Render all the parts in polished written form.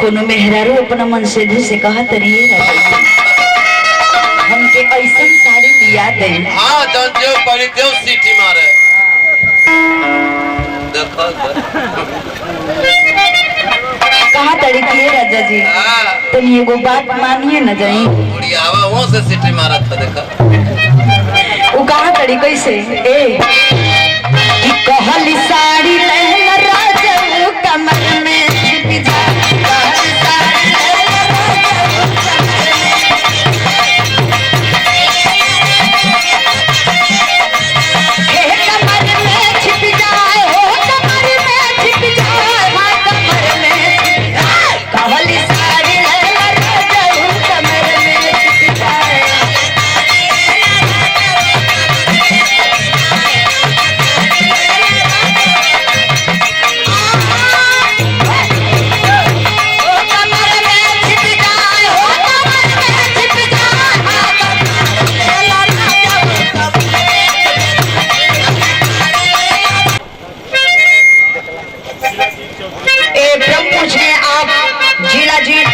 कोनो मेहरारू अपना मन से से कहा तरिए हमके ऐसन साड़ी दिया दे। हाँ जन जो पड़ी देव सीटी मारे देखो कहा तड़ी किए राजा जी तो एगो बात मानिए न जाई बुढ़ियावा वो से सीटी मारा था देखा वो कहा तड़ी कैसे ए कि कहली साड़ी लहंगा राजा वो कमर में छिप जा कहली साड़ी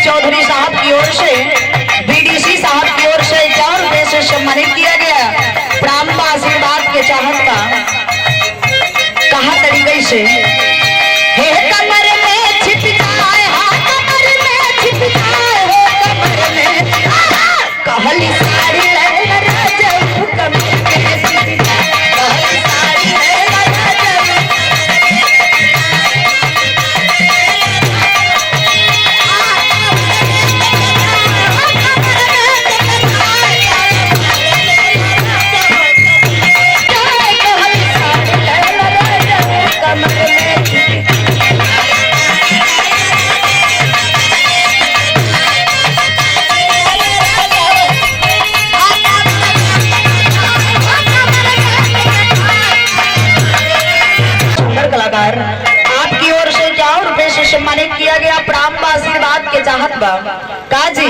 चौधरी साहब की ओर से बीडीसी साहब की ओर से 4 रुपए से सम्मानित किया गया प्राण का आशीर्वाद के चाहत का कहा तरीके से हे कमर में छिप जाए हाँ कमर में छिप जाए हो कमर में कहली साड़ी लहंगा राजा कमर में छिप जाए कहली साड़ी लहंगा राजा आपकी ओर से 4 रुपए से सम्मानित किया गया प्राण का आशीर्वाद के चाहत बा काजी